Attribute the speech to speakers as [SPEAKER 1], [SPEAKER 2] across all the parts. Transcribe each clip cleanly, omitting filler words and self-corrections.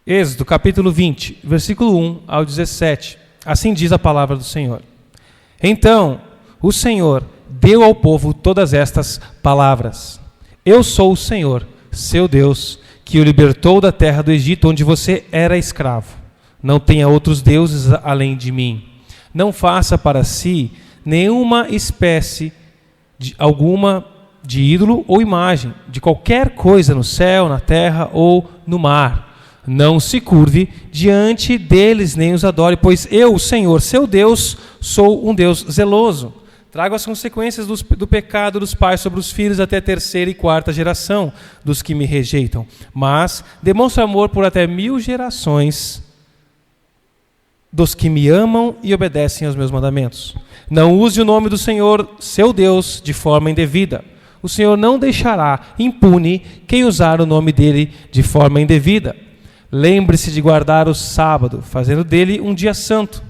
[SPEAKER 1] Êxodo capítulo 20, versículo 1 ao 17. Assim diz a palavra do Senhor. Então o Senhor deu ao povo todas estas palavras. Eu sou o Senhor, seu Deus, que o libertou da terra do Egito, onde você era escravo. Não tenha outros deuses além de mim. Não faça para si nenhuma espécie alguma de ídolo ou imagem, de qualquer coisa no céu, na terra ou no mar. Não se curve diante deles, nem os adore, pois eu, o Senhor, seu Deus, sou um Deus zeloso. Trago as consequências do pecado dos pais sobre os filhos até a 3ª e 4ª geração dos que me rejeitam. Mas demonstro amor por até 1000 gerações dos que me amam e obedecem aos meus mandamentos. Não use o nome do Senhor, seu Deus, de forma indevida. O Senhor não deixará impune quem usar o nome dele de forma indevida. Lembre-se de guardar o sábado, fazendo dele um dia santo.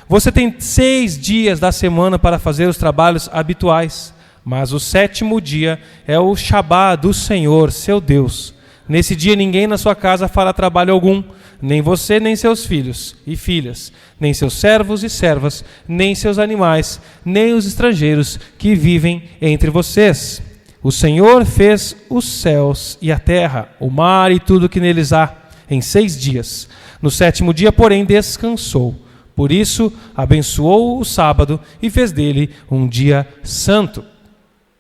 [SPEAKER 1] Você tem 6 dias da semana para fazer os trabalhos habituais, mas o 7º dia é o Shabá do Senhor, seu Deus. Nesse dia ninguém na sua casa fará trabalho algum, nem você, nem seus filhos e filhas, nem seus servos e servas, nem seus animais, nem os estrangeiros que vivem entre vocês. O Senhor fez os céus e a terra, o mar e tudo que neles há, em 6 dias. No 7º dia, porém, descansou. Por isso, abençoou o sábado e fez dele um dia santo.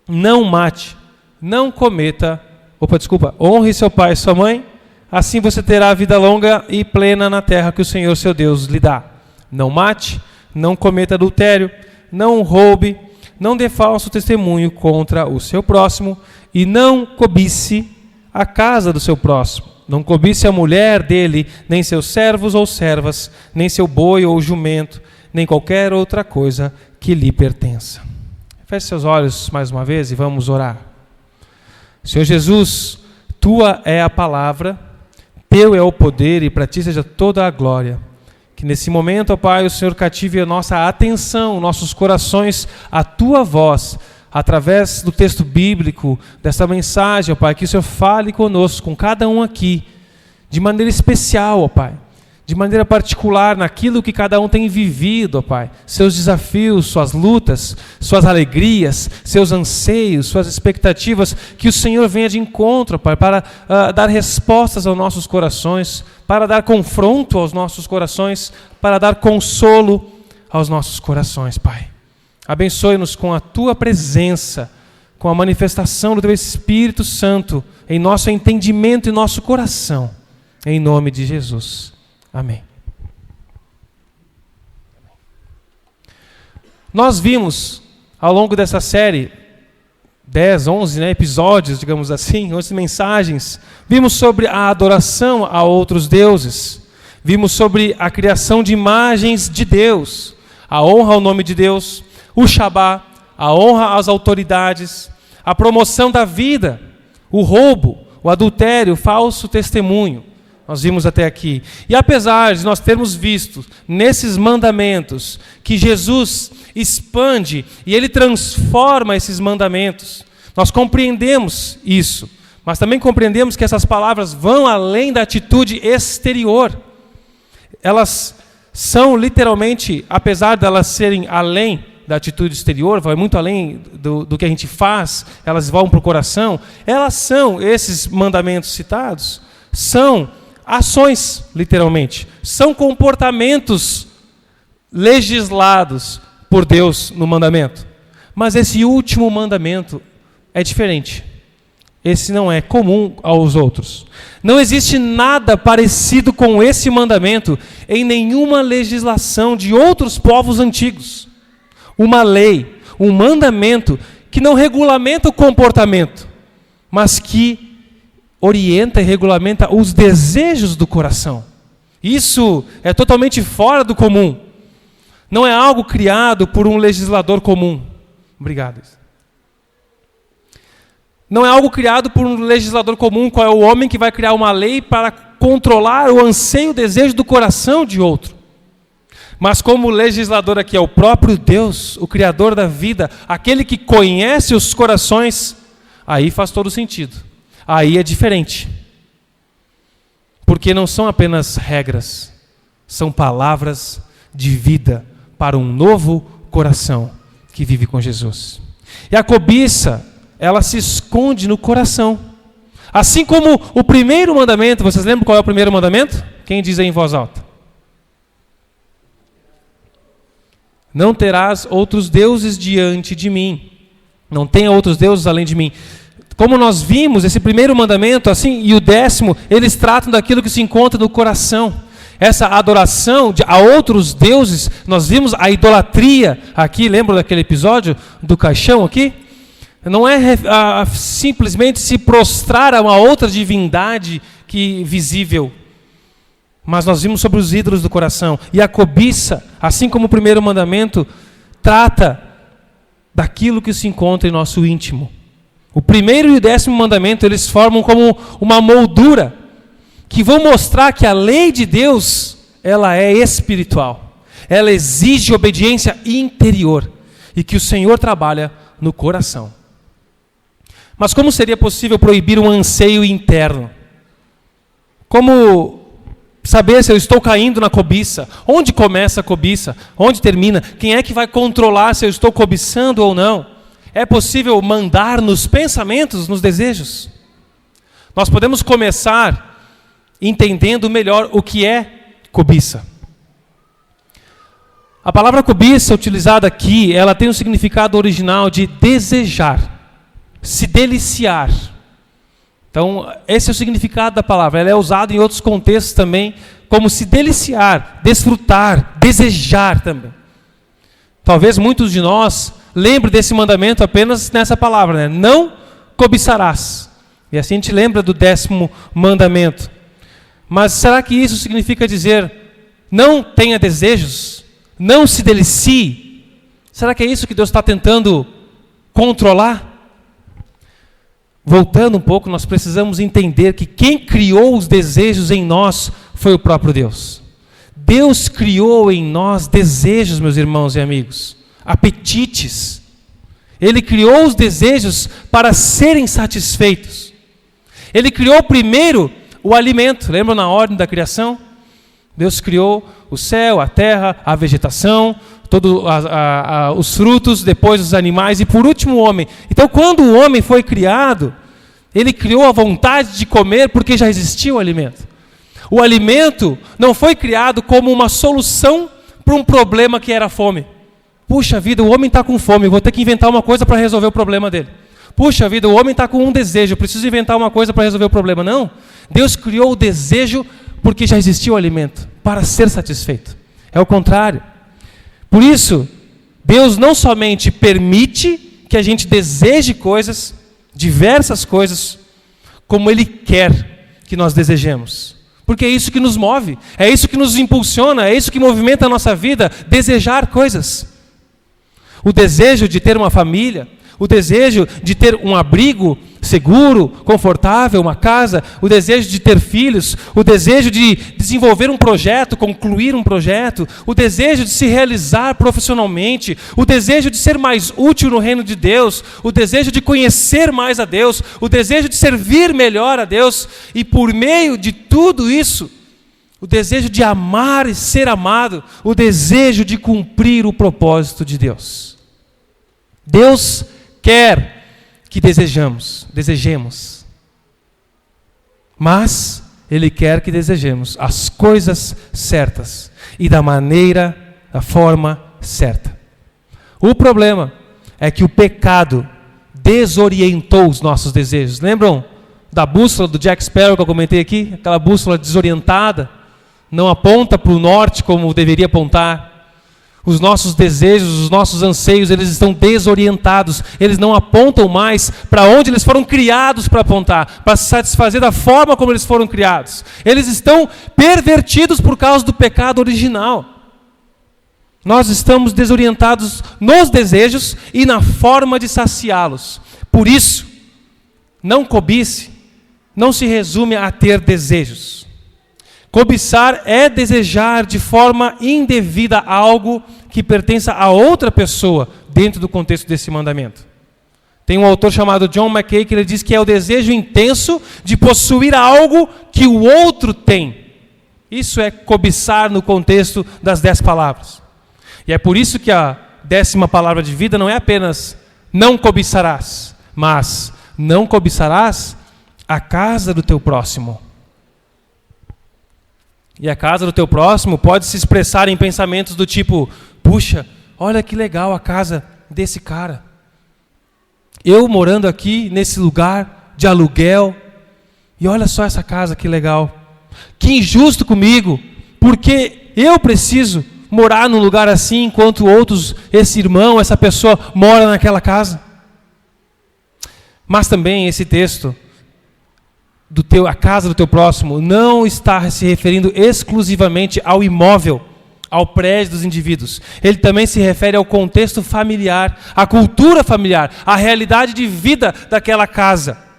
[SPEAKER 1] Não mate, não cometa, honre seu pai e sua mãe, assim você terá vida longa e plena na terra que o Senhor, seu Deus, lhe dá. Não mate, não cometa adultério, não roube, não dê falso testemunho contra o seu próximo e não cobice a casa do seu próximo. Não cobice a mulher dele, nem seus servos ou servas, nem seu boi ou jumento, nem qualquer outra coisa que lhe pertença. Feche seus olhos mais uma vez e vamos orar. Senhor Jesus, tua é a palavra, teu é o poder e para ti seja toda a glória. Que nesse momento, ó Pai, o Senhor cative a nossa atenção, nossos corações, a tua voz, através do texto bíblico, dessa mensagem, ó Pai, que o Senhor fale conosco, com cada um aqui, de maneira especial, ó Pai, de maneira particular, naquilo que cada um tem vivido, ó Pai, seus desafios, suas lutas, suas alegrias, seus anseios, suas expectativas, que o Senhor venha de encontro, ó Pai, para dar respostas aos nossos corações, para dar confronto aos nossos corações, para dar consolo aos nossos corações, Pai. Abençoe-nos com a tua presença, com a manifestação do teu Espírito Santo em nosso entendimento e nosso coração. Em nome de Jesus. Amém. Nós vimos, ao longo dessa série, 10, 11 episódios, digamos assim, 11 mensagens, vimos sobre a adoração a outros deuses, vimos sobre a criação de imagens de Deus, a honra ao nome de Deus, o Shabá, a honra às autoridades, a promoção da vida, o roubo, o adultério, o falso testemunho. Nós vimos até aqui. E apesar de nós termos visto nesses mandamentos que Jesus expande e ele transforma esses mandamentos, nós compreendemos isso, mas também compreendemos que essas palavras vão além da atitude exterior. Elas são literalmente, apesar de elas serem além da atitude exterior, vai muito além do que a gente faz, elas vão para o coração, elas são, esses mandamentos citados, são ações, literalmente, são comportamentos legislados por Deus no mandamento. Mas esse último mandamento é diferente. Esse não é comum aos outros. Não existe nada parecido com esse mandamento em nenhuma legislação de outros povos antigos. Uma lei, um mandamento que não regulamenta o comportamento, mas que orienta e regulamenta os desejos do coração. Isso é totalmente fora do comum. Não é algo criado por um legislador comum. Obrigado. Não é algo criado por um legislador comum, qual é o homem que vai criar uma lei para controlar o anseio, o desejo do coração de outro. Mas como o legislador aqui é o próprio Deus, o Criador da vida, aquele que conhece os corações, aí faz todo sentido. Aí é diferente. porque não são apenas regras, são palavras de vida para um novo coração que vive com Jesus. E a cobiça, ela se esconde no coração. Assim como o primeiro mandamento, vocês lembram qual é o primeiro mandamento? Quem diz aí em voz alta? Não terás outros deuses diante de mim. Não tenha outros deuses além de mim. Como nós vimos, esse primeiro mandamento assim, e o 10º, eles tratam daquilo que se encontra no coração. Essa adoração a outros deuses, nós vimos a idolatria aqui, lembra daquele episódio do caixão aqui? Não é simplesmente se prostrar a uma outra divindade visível, mas nós vimos sobre os ídolos do coração. E a cobiça, assim como o primeiro mandamento, trata daquilo que se encontra em nosso íntimo. O primeiro e o 10º mandamento, eles formam como uma moldura, que vão mostrar que a lei de Deus, ela é espiritual. Ela exige obediência interior, e que o Senhor trabalha no coração. Mas como seria possível proibir um anseio interno? Como saber se eu estou caindo na cobiça? Onde começa a cobiça? Onde termina? Quem é que vai controlar se eu estou cobiçando ou não? É possível mandar nos pensamentos, nos desejos? Nós podemos começar entendendo melhor o que é cobiça. A palavra cobiça utilizada aqui, ela tem um significado original de desejar, se deliciar. Então, esse é o significado da palavra. Ela é usada em outros contextos também, como se deliciar, desfrutar, desejar também. Talvez muitos de nós lembrem desse mandamento apenas nessa palavra, né? Não cobiçarás. E assim a gente lembra do 10º mandamento. Mas será que isso significa dizer, não tenha desejos? Não se delicie? Será que é isso que Deus está tentando controlar? Voltando um pouco, nós precisamos entender que quem criou os desejos em nós foi o próprio Deus. Deus criou em nós desejos, meus irmãos e amigos, apetites. Ele criou os desejos para serem satisfeitos. Ele criou primeiro o alimento. Lembram na ordem da criação? Deus criou o céu, a terra, a vegetação, todos os frutos, depois os animais e por último o homem. Então quando o homem foi criado, ele criou a vontade de comer porque já existia o alimento. O alimento não foi criado como uma solução para um problema que era a fome. Puxa vida, o homem está com fome, vou ter que inventar uma coisa para resolver o problema dele. Puxa vida, o homem está com um desejo, eu preciso inventar uma coisa para resolver o problema. Não, Deus criou o desejo porque já existia o alimento, para ser satisfeito. É o contrário. Por isso, Deus não somente permite que a gente deseje coisas, diversas coisas, como Ele quer que nós desejemos. Porque é isso que nos move, é isso que nos impulsiona, é isso que movimenta a nossa vida, desejar coisas. O desejo de ter uma família, o desejo de ter um abrigo seguro, confortável, uma casa, o desejo de ter filhos, o desejo de desenvolver um projeto, concluir um projeto, o desejo de se realizar profissionalmente, o desejo de ser mais útil no reino de Deus, o desejo de conhecer mais a Deus, o desejo de servir melhor a Deus e por meio de tudo isso, o desejo de amar e ser amado, o desejo de cumprir o propósito de Deus. Deus quer que desejemos, mas Ele quer que desejemos as coisas certas e da forma certa. O problema é que o pecado desorientou os nossos desejos. Lembram da bússola do Jack Sparrow que eu comentei aqui? Aquela bússola desorientada, não aponta para o norte como deveria apontar. Os nossos desejos, os nossos anseios, eles estão desorientados. Eles não apontam mais para onde eles foram criados para apontar, para se satisfazer da forma como eles foram criados. Eles estão pervertidos por causa do pecado original. Nós estamos desorientados nos desejos e na forma de saciá-los. Por isso, não cobice, não se resume a ter desejos. Cobiçar é desejar de forma indevida algo que pertença a outra pessoa dentro do contexto desse mandamento. Tem um autor chamado John Mackay que ele diz que é o desejo intenso de possuir algo que o outro tem. tem. Isso é cobiçar no contexto das 10 palavras. E é por isso que a 10ª palavra de vida não é apenas não cobiçarás, mas não cobiçarás a casa do teu próximo. E a casa do teu próximo pode se expressar em pensamentos do tipo: puxa, olha que legal a casa desse cara. Eu morando aqui nesse lugar de aluguel, e olha só essa casa que legal. Que injusto comigo, porque eu preciso morar num lugar assim, enquanto outros, esse irmão, essa pessoa mora naquela casa. Mas também esse texto, a casa do teu próximo, não está se referindo exclusivamente ao imóvel, ao prédio dos indivíduos. Ele também se refere ao contexto familiar, à cultura familiar, à realidade de vida daquela casa.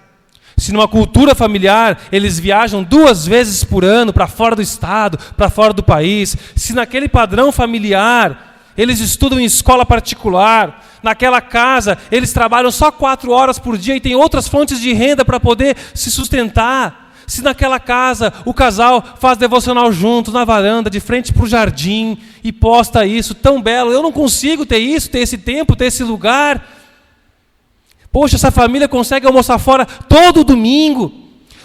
[SPEAKER 1] Se numa cultura familiar eles viajam 2 vezes por ano para fora do estado, para fora do país, se naquele padrão familiar eles estudam em escola particular, naquela casa eles trabalham só 4 horas por dia e têm outras fontes de renda para poder se sustentar, se naquela casa o casal faz devocional junto na varanda, de frente para o jardim e posta isso tão belo, eu não consigo ter isso, ter esse tempo, ter esse lugar. Poxa, essa família consegue almoçar fora todo domingo.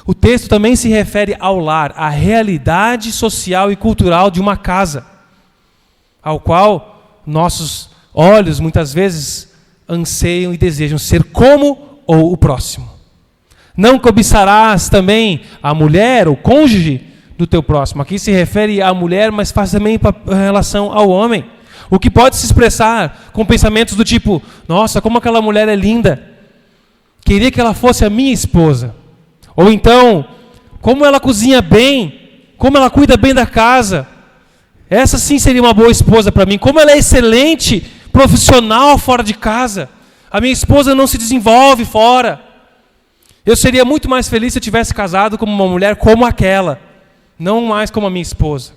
[SPEAKER 1] O texto também se refere ao lar, à realidade social e cultural de uma casa, ao qual nossos olhos muitas vezes anseiam e desejam ser como ou o próximo. Não cobiçarás também a mulher, o cônjuge do teu próximo. Aqui se refere à mulher, mas faz também em relação ao homem. O que pode se expressar com pensamentos do tipo: nossa, como aquela mulher é linda. Queria que ela fosse a minha esposa. Ou então, como ela cozinha bem, como ela cuida bem da casa. Essa sim seria uma boa esposa para mim. Como ela é excelente, profissional fora de casa. A minha esposa não se desenvolve fora. Eu seria muito mais feliz se eu tivesse casado com uma mulher como aquela, não mais como a minha esposa.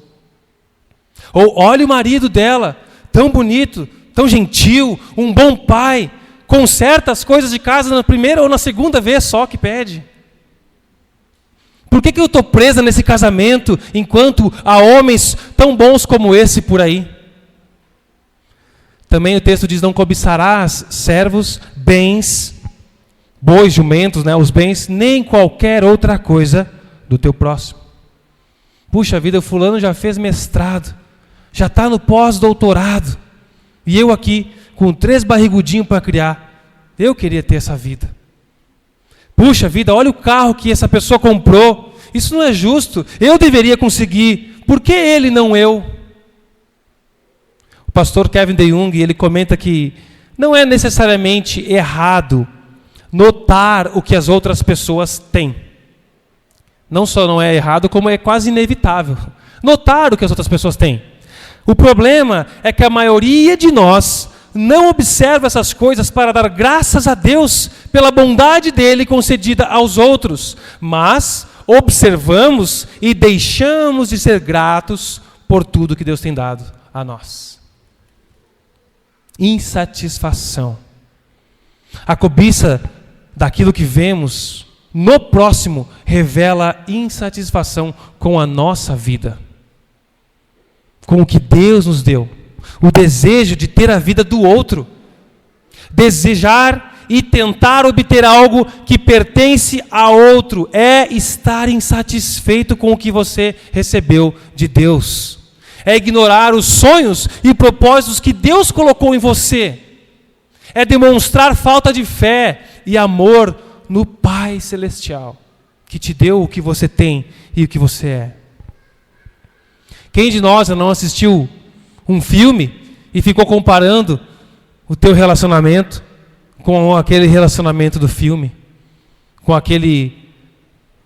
[SPEAKER 1] Ou olha o marido dela, tão bonito, tão gentil, um bom pai. Conserta as coisas de casa na primeira ou na segunda vez só que pede. Por que eu estou presa nesse casamento enquanto há homens tão bons como esse por aí? Também o texto diz: não cobiçarás servos, bens, bois, jumentos, os bens, nem qualquer outra coisa do teu próximo. Puxa vida, o fulano já fez mestrado, já está no pós-doutorado, e eu aqui com 3 barrigudinhos para criar. Eu queria ter essa vida. Puxa vida, olha o carro que essa pessoa comprou. Isso não é justo. Eu deveria conseguir. Por que ele, não eu? O pastor Kevin DeYoung, ele comenta que não é necessariamente errado notar o que as outras pessoas têm. Não só não é errado, como é quase inevitável. Notar o que as outras pessoas têm. O problema é que a maioria de nós não observa essas coisas para dar graças a Deus pela bondade dele concedida aos outros, mas observamos e deixamos de ser gratos por tudo que Deus tem dado a nós. Insatisfação. A cobiça daquilo que vemos no próximo revela insatisfação com a nossa vida, com o que Deus nos deu. O desejo de ter a vida do outro. Desejar e tentar obter algo que pertence a outro é estar insatisfeito com o que você recebeu de Deus. É ignorar os sonhos e propósitos que Deus colocou em você. É demonstrar falta de fé e amor no Pai Celestial, que te deu o que você tem e o que você é. Quem de nós não assistiu um filme e ficou comparando o teu relacionamento com aquele relacionamento do filme, com aquele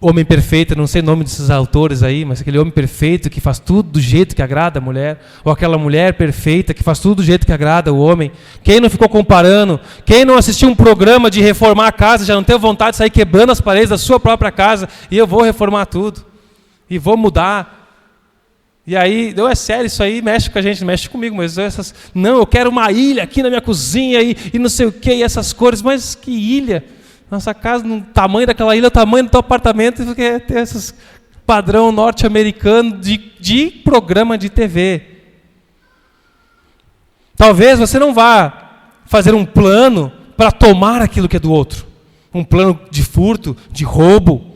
[SPEAKER 1] homem perfeito, não sei o nome desses autores aí, mas aquele homem perfeito que faz tudo do jeito que agrada a mulher, ou aquela mulher perfeita que faz tudo do jeito que agrada o homem. Quem não ficou comparando? Quem não assistiu um programa de reformar a casa, já não teve vontade de sair quebrando as paredes da sua própria casa, e eu vou reformar tudo, e vou mudar. E aí, não é sério, isso aí mexe com a gente, mexe comigo, mas não, eu quero uma ilha aqui na minha cozinha e não sei o que, e essas cores, mas que ilha? Nossa casa, no tamanho daquela ilha, o tamanho do teu apartamento, e quer ter essas padrão norte-americano de programa de TV. Talvez você não vá fazer um plano para tomar aquilo que é do outro. Um plano de furto, de roubo.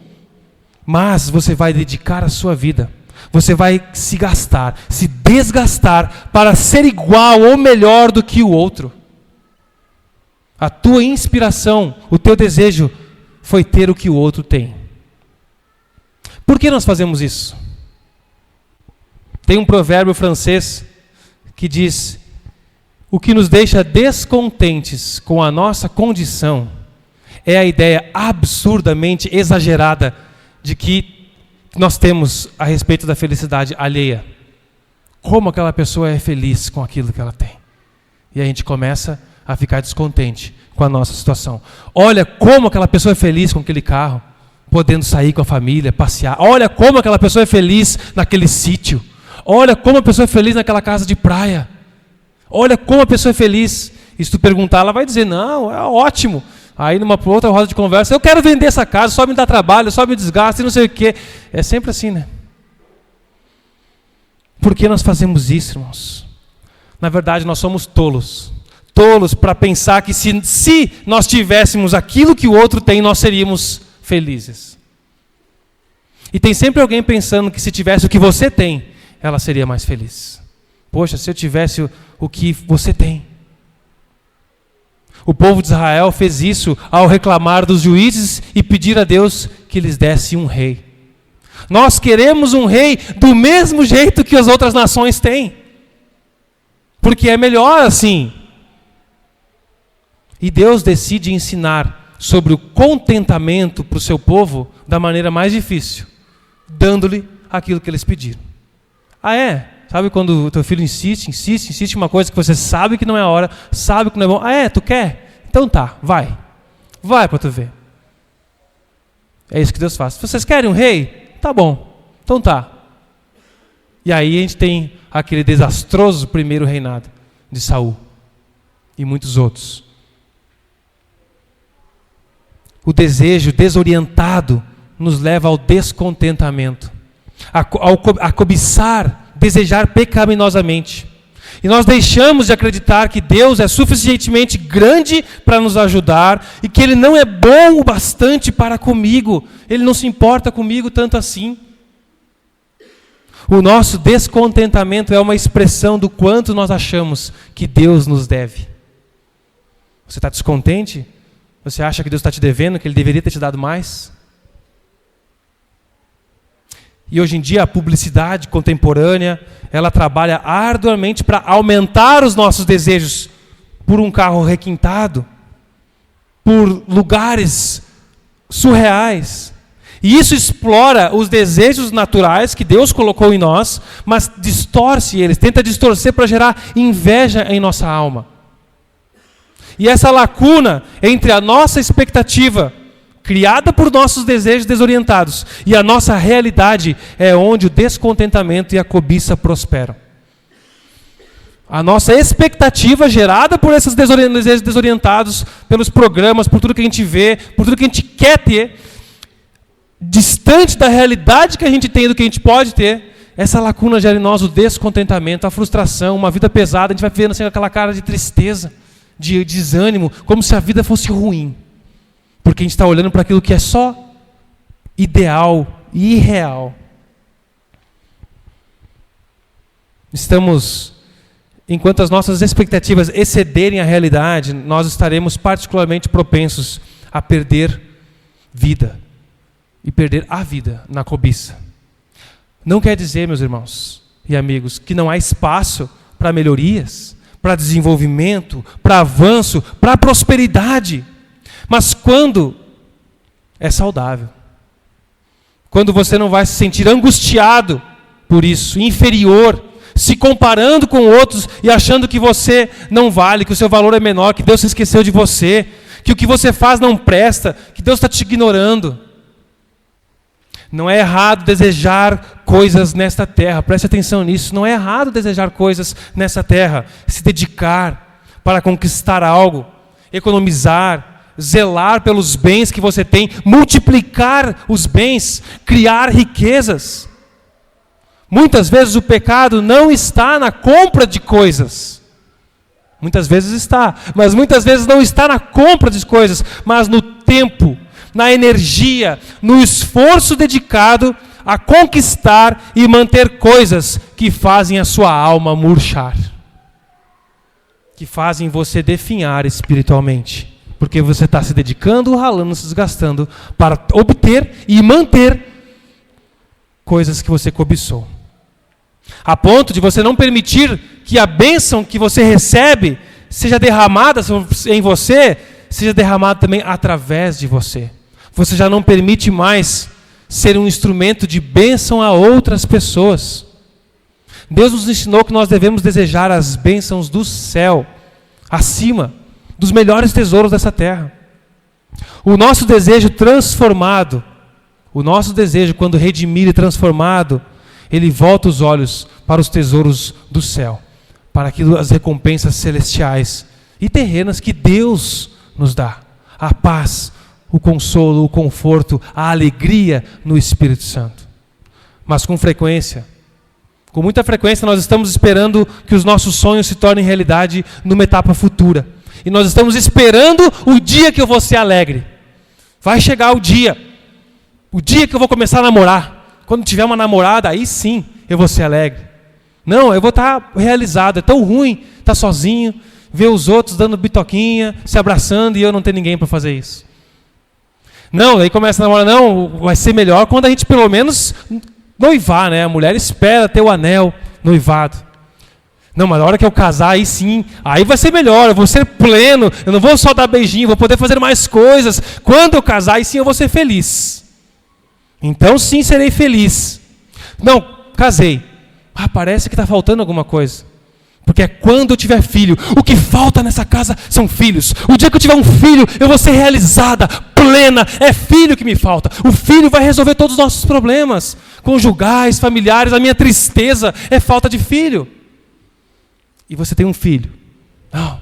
[SPEAKER 1] Mas você vai dedicar a sua vida. Você vai se gastar, se desgastar para ser igual ou melhor do que o outro. A tua inspiração, o teu desejo foi ter o que o outro tem. Por que nós fazemos isso? Tem um provérbio francês que diz: o que nos deixa descontentes com a nossa condição é a ideia absurdamente exagerada de que nós temos a respeito da felicidade alheia. Como aquela pessoa é feliz com aquilo que ela tem. E a gente começa a ficar descontente com a nossa situação. Olha como aquela pessoa é feliz com aquele carro, podendo sair com a família, passear. Olha como aquela pessoa é feliz naquele sítio. Olha como a pessoa é feliz naquela casa de praia. Olha como a pessoa é feliz. E se tu perguntar, ela vai dizer, não, é ótimo. Aí numa outra roda de conversa, eu quero vender essa casa, só me dá trabalho, só me desgasta e não sei o quê. É sempre assim, né? Por que nós fazemos isso, irmãos? Na verdade, nós somos tolos. Tolos para pensar que se nós tivéssemos aquilo que o outro tem, nós seríamos felizes. E tem sempre alguém pensando que se tivesse o que você tem, ela seria mais feliz. Poxa, se eu tivesse o que você tem. O povo de Israel fez isso ao reclamar dos juízes e pedir a Deus que lhes desse um rei. Nós queremos um rei do mesmo jeito que as outras nações têm. Porque é melhor assim. E Deus decide ensinar sobre o contentamento para o seu povo da maneira mais difícil, dando-lhe aquilo que eles pediram. Ah, é? Sabe quando o teu filho insiste em uma coisa que você sabe que não é a hora, sabe que não é bom. Ah, é? Tu quer? Então tá, vai. Vai para tu ver. É isso que Deus faz. Vocês querem um rei? Tá bom. Então tá. E aí a gente tem aquele desastroso primeiro reinado de Saul e muitos outros. O desejo desorientado nos leva ao descontentamento, a cobiçar, desejar pecaminosamente. E nós deixamos de acreditar que Deus é suficientemente grande para nos ajudar e que Ele não é bom o bastante para comigo. Ele não se importa comigo tanto assim. O nosso descontentamento é uma expressão do quanto nós achamos que Deus nos deve. Você está descontente? Você acha que Deus está te devendo, que Ele deveria ter te dado mais? E hoje em dia a publicidade contemporânea, ela trabalha arduamente para aumentar os nossos desejos por um carro requintado, por lugares surreais. E isso explora os desejos naturais que Deus colocou em nós, mas distorce eles, tenta distorcer para gerar inveja em nossa alma. E essa lacuna entre a nossa expectativa criada por nossos desejos desorientados e a nossa realidade é onde o descontentamento e a cobiça prosperam. A nossa expectativa gerada por esses desejos desorientados, pelos programas, por tudo que a gente vê, por tudo que a gente quer ter, distante da realidade que a gente tem, do que a gente pode ter, essa lacuna gera em nós o descontentamento, a frustração, uma vida pesada, a gente vai vendo assim aquela cara de tristeza, de desânimo, como se a vida fosse ruim. Porque a gente está olhando para aquilo que é só ideal e irreal. Enquanto as nossas expectativas excederem a realidade, nós estaremos particularmente propensos a perder vida. E perder a vida na cobiça. Não quer dizer, meus irmãos e amigos, que não há espaço para melhorias, para desenvolvimento, para avanço, para prosperidade. Mas quando é saudável, quando você não vai se sentir angustiado por isso, inferior, se comparando com outros e achando que você não vale, que o seu valor é menor, que Deus se esqueceu de você, que o que você faz não presta, que Deus está te ignorando. Não é errado desejar coisas nesta terra, preste atenção nisso, não é errado desejar coisas nessa terra, se dedicar para conquistar algo, economizar, zelar pelos bens que você tem, multiplicar os bens, criar riquezas. Muitas vezes o pecado não está na compra de coisas. Muitas vezes está, mas muitas vezes não está na compra de coisas, mas no tempo, na energia, no esforço dedicado a conquistar e manter coisas que fazem a sua alma murchar, que fazem você definhar espiritualmente, porque você está se dedicando, ralando, se desgastando para obter e manter coisas que você cobiçou. A ponto de você não permitir que a bênção que você recebe seja derramada em você, seja derramada também através de você. Você já não permite mais ser um instrumento de bênção a outras pessoas. Deus nos ensinou que nós devemos desejar as bênçãos do céu, acima dos melhores tesouros dessa terra. O nosso desejo transformado, o nosso desejo quando redimido e transformado, ele volta os olhos para os tesouros do céu, para as recompensas celestiais e terrenas que Deus nos dá. A paz, o consolo, o conforto, a alegria no Espírito Santo. Mas com muita frequência nós estamos esperando que os nossos sonhos se tornem realidade numa etapa futura. E nós estamos esperando o dia que eu vou ser alegre. Vai chegar o dia que eu vou começar a namorar. Quando tiver uma namorada, aí sim eu vou ser alegre. Não, eu vou estar realizado. É tão ruim estar sozinho, ver os outros dando bitoquinha, se abraçando e eu não ter ninguém para fazer isso. Não, aí começa a namorar. Não, vai ser melhor quando a gente pelo menos noivar, né? A mulher espera ter o anel noivado. Não, mas na hora que eu casar, aí sim, aí vai ser melhor, eu vou ser pleno, eu não vou só dar beijinho, vou poder fazer mais coisas. Quando eu casar, aí sim eu vou ser feliz. Então sim serei feliz. Não, casei. Parece que está faltando alguma coisa. Porque é quando eu tiver filho. O que falta nessa casa são filhos. O dia que eu tiver um filho, eu vou ser realizada, plena. É filho que me falta. O filho vai resolver todos os nossos problemas conjugais, familiares. A minha tristeza é falta de filho. E você tem um filho. Não.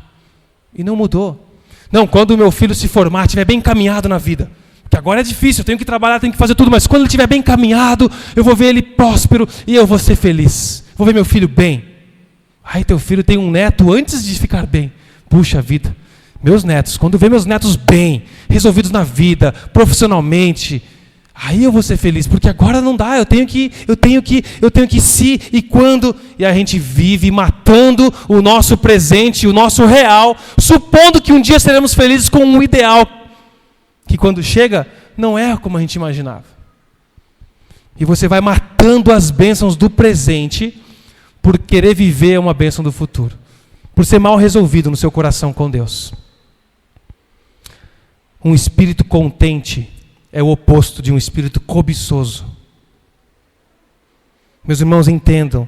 [SPEAKER 1] E não mudou. Não, quando o meu filho se formar, estiver bem encaminhado na vida. Porque agora é difícil, eu tenho que trabalhar, tenho que fazer tudo, mas quando ele estiver bem encaminhado, eu vou ver ele próspero e eu vou ser feliz. Vou ver meu filho bem. Aí teu filho tem um neto antes de ficar bem. Puxa vida, meus netos, quando eu ver meus netos bem, resolvidos na vida, profissionalmente, aí eu vou ser feliz, porque agora não dá, eu tenho que se e quando, e a gente vive matando o nosso presente, o nosso real, supondo que um dia seremos felizes com um ideal que quando chega, não é como a gente imaginava. E você vai matando as bênçãos do presente por querer viver uma bênção do futuro. Por ser mal resolvido no seu coração com Deus. Um espírito contente é o oposto de um espírito cobiçoso. Meus irmãos, entendam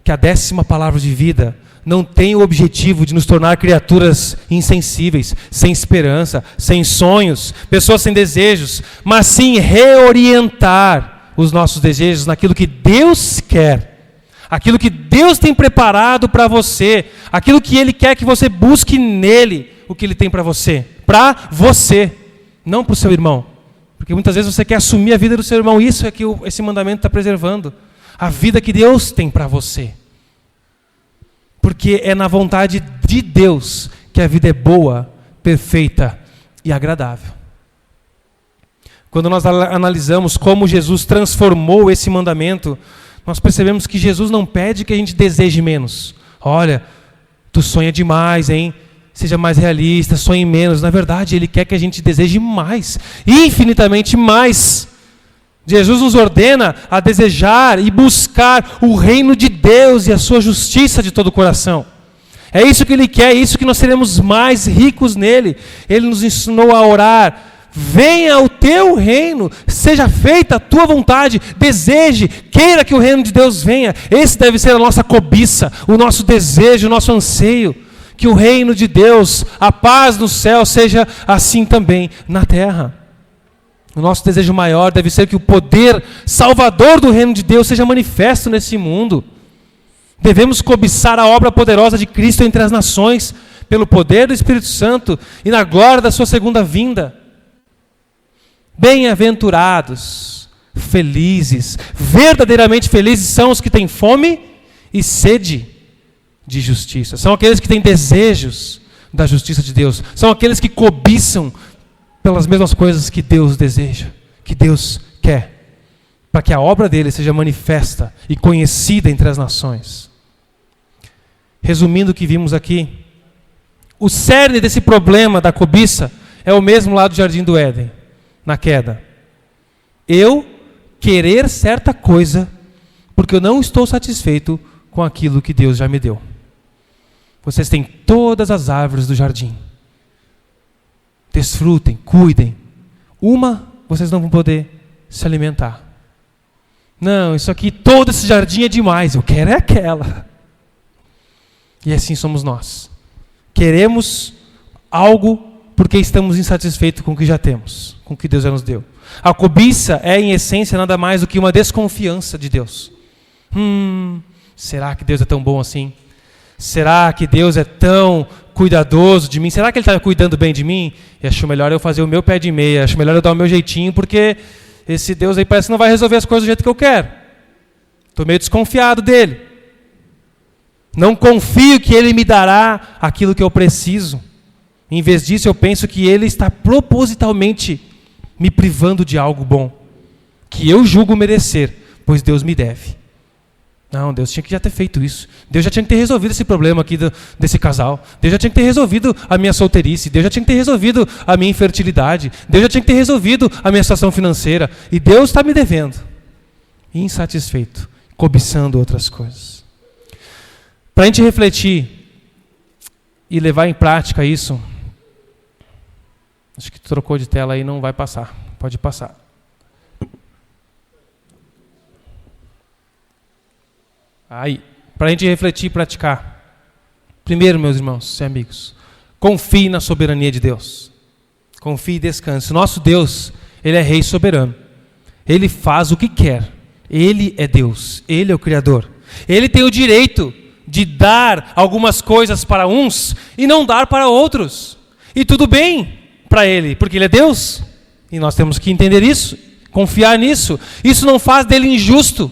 [SPEAKER 1] que a 10ª palavra de vida não tem o objetivo de nos tornar criaturas insensíveis, sem esperança, sem sonhos, pessoas sem desejos, mas sim reorientar os nossos desejos naquilo que Deus quer, aquilo que Deus tem preparado para você, aquilo que Ele quer que você busque nele, o que Ele tem para você, não para o seu irmão, porque muitas vezes você quer assumir a vida do seu irmão, isso é que esse mandamento está preservando, a vida que Deus tem para você. Porque é na vontade de Deus que a vida é boa, perfeita e agradável. Quando nós analisamos como Jesus transformou esse mandamento, nós percebemos que Jesus não pede que a gente deseje menos. Olha, tu sonha demais, hein? Seja mais realista, sonhe menos. Na verdade, Ele quer que a gente deseje mais, infinitamente mais. Jesus nos ordena a desejar e buscar o reino de Deus e a sua justiça de todo o coração. É isso que Ele quer, é isso que nós seremos mais ricos nele. Ele nos ensinou a orar: venha o teu reino, seja feita a tua vontade, deseje, queira que o reino de Deus venha. Esse deve ser a nossa cobiça, o nosso desejo, o nosso anseio. Que o reino de Deus, a paz no céu, seja assim também na terra. O nosso desejo maior deve ser que o poder salvador do reino de Deus seja manifesto nesse mundo. Devemos cobiçar a obra poderosa de Cristo entre as nações, pelo poder do Espírito Santo e na glória da sua segunda vinda. Bem-aventurados, felizes, verdadeiramente felizes são os que têm fome e sede de justiça. São aqueles que têm desejos da justiça de Deus. São aqueles que cobiçam pelas mesmas coisas que Deus deseja, que Deus quer, para que a obra dele seja manifesta e conhecida entre as nações. Resumindo o que vimos aqui, o cerne desse problema da cobiça é o mesmo lá do Jardim do Éden, na queda. Eu querer certa coisa porque eu não estou satisfeito com aquilo que Deus já me deu. Vocês têm todas as árvores do jardim. Desfrutem, cuidem. Uma, vocês não vão poder se alimentar. Não, isso aqui, todo esse jardim é demais. Eu quero é aquela. E assim somos nós. Queremos algo porque estamos insatisfeitos com o que já temos, com o que Deus já nos deu. A cobiça é, em essência, nada mais do que uma desconfiança de Deus. Será que Deus é tão bom assim? Será que Deus é tão cuidadoso de mim? Será que Ele está cuidando bem de mim? E acho melhor eu fazer o meu pé de meia, acho melhor eu dar o meu jeitinho, porque esse Deus aí parece que não vai resolver as coisas do jeito que eu quero. Estou meio desconfiado dele. Não confio que Ele me dará aquilo que eu preciso. Em vez disso, eu penso que Ele está propositalmente me privando de algo bom, que eu julgo merecer, pois Deus me deve. Não, Deus tinha que já ter feito isso. Deus já tinha que ter resolvido esse problema aqui desse casal. Deus já tinha que ter resolvido a minha solteirice. Deus já tinha que ter resolvido a minha infertilidade. Deus já tinha que ter resolvido a minha situação financeira. E Deus está me devendo. Insatisfeito, cobiçando outras coisas. Para a gente refletir e levar em prática isso, acho que tu trocou de tela aí, não vai passar. Pode passar. Aí, para a gente refletir e praticar. Primeiro, meus irmãos e amigos, confie na soberania de Deus. Confie e descanse. Nosso Deus, Ele é Rei soberano. Ele faz o que quer. Ele é Deus. Ele é o Criador. Ele tem o direito de dar algumas coisas para uns e não dar para outros. E tudo bem para Ele, porque Ele é Deus. E nós temos que entender isso, confiar nisso. Isso não faz dele injusto,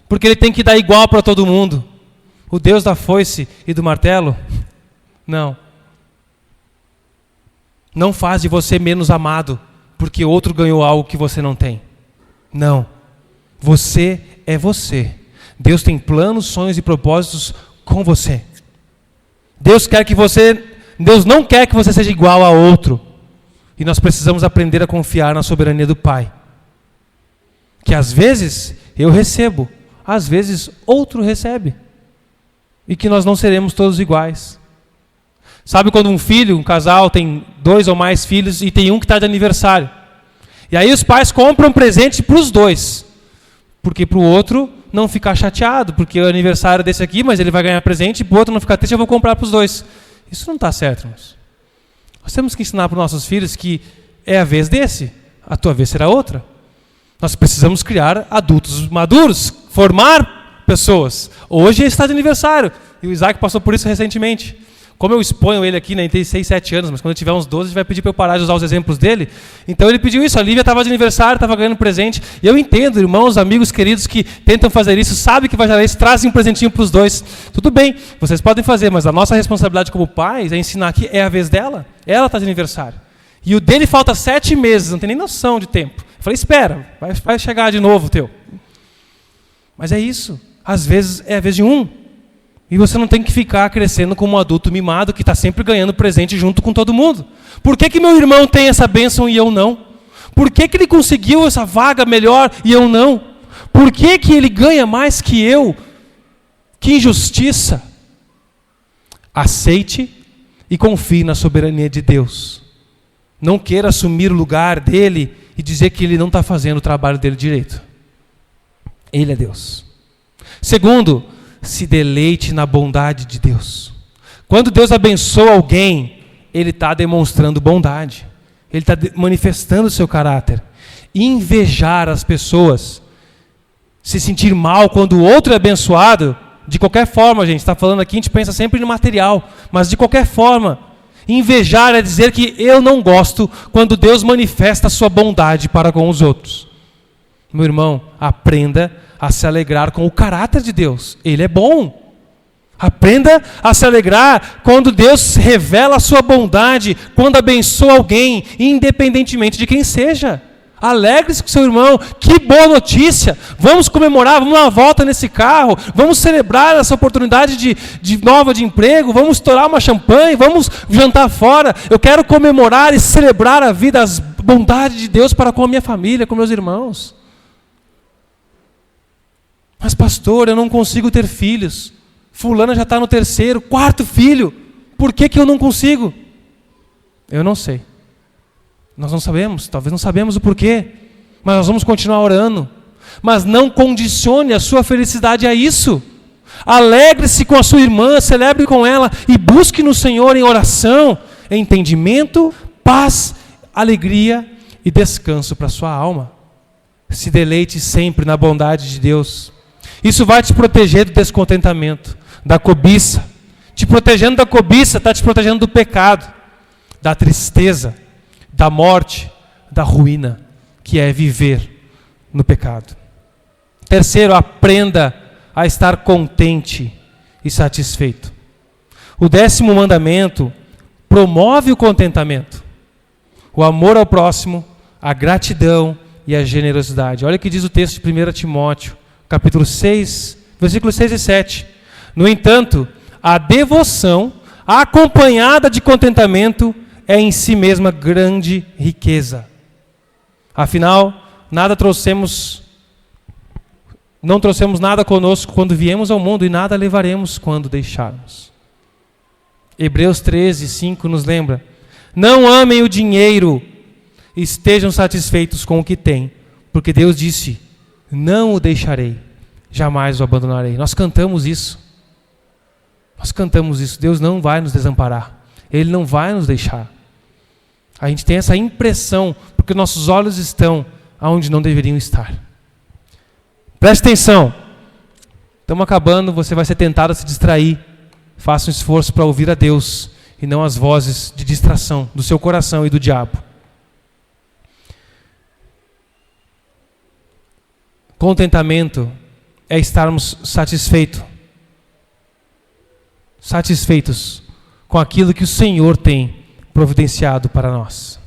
[SPEAKER 1] porque Ele tem que dar igual para todo mundo. O Deus da foice e do martelo? Não. Não faz de você menos amado, porque outro ganhou algo que você não tem. Não. Você é você. Deus tem planos, sonhos e propósitos com você. Deus não quer que você seja igual a outro. E nós precisamos aprender a confiar na soberania do Pai. Que às vezes eu recebo, às vezes outro recebe. E que nós não seremos todos iguais. Sabe quando um casal tem 2 ou mais filhos e tem um que está de aniversário. E aí os pais compram presente para os 2. Porque para o outro não ficar chateado, porque é o aniversário desse aqui, mas ele vai ganhar presente, e para o outro não ficar triste, eu vou comprar para os 2. Isso não está certo, irmãos. Nós temos que ensinar para os nossos filhos que é a vez desse, a tua vez será outra. Nós precisamos criar adultos maduros, formar pessoas. Hoje ele está de aniversário, e o Isaac passou por isso recentemente. Como eu exponho ele aqui, né, ele tem 6, 7 anos, mas quando ele tiver uns 12, ele vai pedir para eu parar de usar os exemplos dele. Então ele pediu isso, a Lívia estava de aniversário, estava ganhando presente. E eu entendo, irmãos, amigos queridos que tentam fazer isso, sabem que vai gerar isso, trazem um presentinho para os 2. Tudo bem, vocês podem fazer, mas a nossa responsabilidade como pais é ensinar que é a vez dela. Ela está de aniversário. E o dele falta 7 meses, não tem nem noção de tempo. Eu falei, espera, vai chegar de novo o teu. Mas é isso, às vezes é a vez de um. E você não tem que ficar crescendo como um adulto mimado que está sempre ganhando presente junto com todo mundo. Por que meu irmão tem essa bênção e eu não? Por que ele conseguiu essa vaga melhor e eu não? Por que ele ganha mais que eu? Que injustiça! Aceite e confie na soberania de Deus. Não queira assumir o lugar dele e dizer que ele não está fazendo o trabalho dele direito. Ele é Deus. Segundo, se deleite na bondade de Deus. Quando Deus abençoa alguém, Ele está demonstrando bondade. Ele está manifestando o seu caráter. Invejar as pessoas, se sentir mal quando o outro é abençoado, de qualquer forma, gente, está falando aqui, a gente pensa sempre no material, mas de qualquer forma, invejar é dizer que eu não gosto quando Deus manifesta a sua bondade para com os outros. Meu irmão, aprenda a se alegrar com o caráter de Deus. Ele é bom. Aprenda a se alegrar quando Deus revela a sua bondade, quando abençoa alguém, independentemente de quem seja. Alegre-se com seu irmão. Que boa notícia. Vamos comemorar, vamos dar uma volta nesse carro, vamos celebrar essa oportunidade de nova de emprego, vamos estourar uma champanhe, vamos jantar fora. Eu quero comemorar e celebrar a vida, as bondades de Deus para com a minha família, com meus irmãos. Mas pastor, eu não consigo ter filhos. Fulana já está no 3º, 4º filho. Por que eu não consigo? Eu não sei. Nós não sabemos, talvez não sabemos o porquê. Mas nós vamos continuar orando. Mas não condicione a sua felicidade a isso. Alegre-se com a sua irmã, celebre com ela e busque no Senhor em oração, entendimento, paz, alegria e descanso para a sua alma. Se deleite sempre na bondade de Deus. Isso vai te proteger do descontentamento, da cobiça. Te protegendo da cobiça, está te protegendo do pecado, da tristeza, da morte, da ruína, que é viver no pecado. Terceiro, aprenda a estar contente e satisfeito. O 10º mandamento promove o contentamento, o amor ao próximo, a gratidão e a generosidade. Olha o que diz o texto de 1 Timóteo, capítulo 6, versículos 6 e 7. No entanto, a devoção acompanhada de contentamento é em si mesma grande riqueza. Afinal, não trouxemos nada conosco quando viemos ao mundo e nada levaremos quando deixarmos. Hebreus 13, 5 nos lembra: não amem o dinheiro, estejam satisfeitos com o que têm, porque Deus disse: não o deixarei, jamais o abandonarei. Nós cantamos isso. Deus não vai nos desamparar. Ele não vai nos deixar. A gente tem essa impressão, porque nossos olhos estão onde não deveriam estar. Preste atenção. Estamos acabando, você vai ser tentado a se distrair. Faça um esforço para ouvir a Deus e não as vozes de distração do seu coração e do diabo. Contentamento é estarmos satisfeitos com aquilo que o Senhor tem providenciado para nós.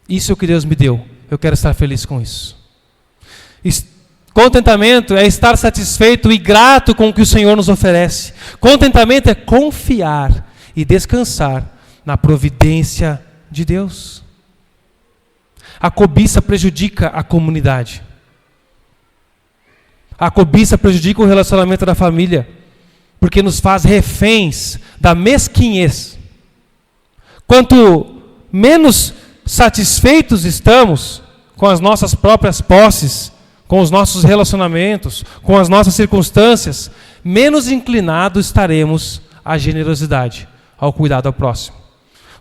[SPEAKER 1] Isso é o que Deus me deu. Eu quero estar feliz com isso. Contentamento é estar satisfeito e grato com o que o Senhor nos oferece. Contentamento é confiar e descansar na providência de Deus. A cobiça prejudica a comunidade. A cobiça prejudica o relacionamento da família, porque nos faz reféns da mesquinhez. Quanto menos satisfeitos estamos com as nossas próprias posses, com os nossos relacionamentos, com as nossas circunstâncias, menos inclinados estaremos à generosidade, ao cuidado ao próximo.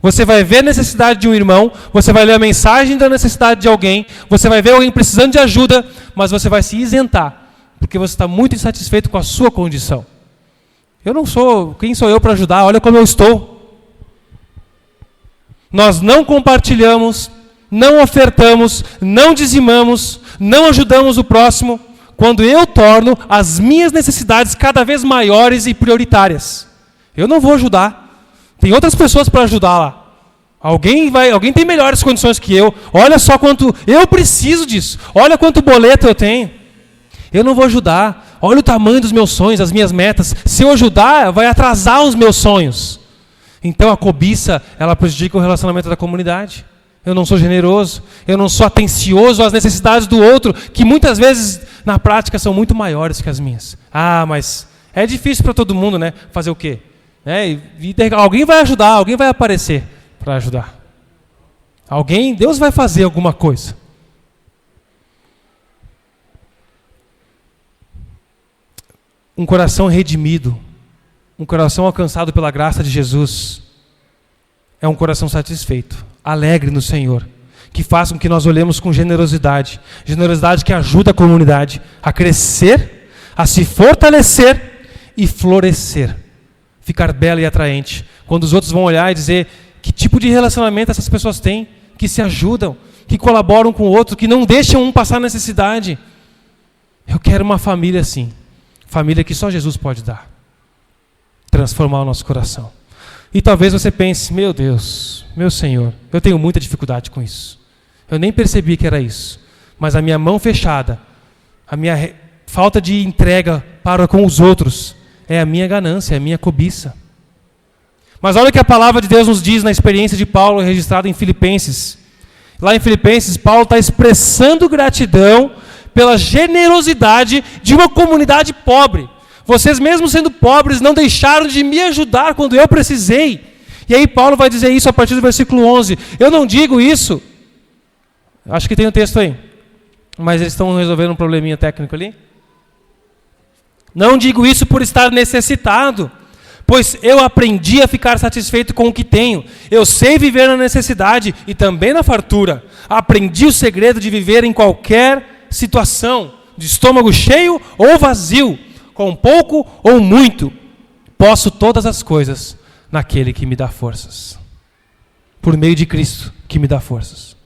[SPEAKER 1] Você vai ver a necessidade de um irmão, você vai ler a mensagem da necessidade de alguém, você vai ver alguém precisando de ajuda, mas você vai se isentar, porque você está muito insatisfeito com a sua condição. Quem sou eu para ajudar? Olha como eu estou. Nós não compartilhamos, não ofertamos, não dizimamos, não ajudamos o próximo, quando eu torno as minhas necessidades cada vez maiores e prioritárias. Eu não vou ajudar. Tem outras pessoas para ajudar lá. Alguém tem melhores condições que eu. Olha só quanto eu preciso disso. Olha quanto boleto eu tenho. Eu não vou ajudar. Olha o tamanho dos meus sonhos, as minhas metas. Se eu ajudar, vai atrasar os meus sonhos. Então a cobiça, ela prejudica o relacionamento da comunidade. Eu não sou generoso, eu não sou atencioso às necessidades do outro, que muitas vezes na prática são muito maiores que as minhas. Ah, mas é difícil para todo mundo, né? Fazer o quê? Alguém vai ajudar, alguém vai aparecer para ajudar. Deus vai fazer alguma coisa. Um coração redimido, um coração alcançado pela graça de Jesus, é um coração satisfeito, alegre no Senhor, que faz com que nós olhemos com generosidade que ajuda a comunidade a crescer, a se fortalecer e florescer. Ficar bela e atraente. Quando os outros vão olhar e dizer que tipo de relacionamento essas pessoas têm, que se ajudam, que colaboram com o outro, que não deixam um passar necessidade. Eu quero uma família assim. Família que só Jesus pode dar. Transformar o nosso coração. E talvez você pense, meu Deus, meu Senhor, eu tenho muita dificuldade com isso. Eu nem percebi que era isso. Mas a minha mão fechada, a minha falta de entrega para com os outros, é a minha ganância, é a minha cobiça. Mas olha o que a palavra de Deus nos diz na experiência de Paulo, registrada em Filipenses. Lá em Filipenses, Paulo está expressando gratidão pela generosidade de uma comunidade pobre. Vocês, mesmo sendo pobres, não deixaram de me ajudar quando eu precisei. E aí Paulo vai dizer isso a partir do versículo 11. Eu não digo isso. Acho que tem um texto aí. Mas eles estão resolvendo um probleminha técnico ali. Não digo isso por estar necessitado, pois eu aprendi a ficar satisfeito com o que tenho. Eu sei viver na necessidade e também na fartura. Aprendi o segredo de viver em qualquer situação, de estômago cheio ou vazio, com pouco ou muito. Posso todas as coisas naquele que me dá forças. Por meio de Cristo que me dá forças.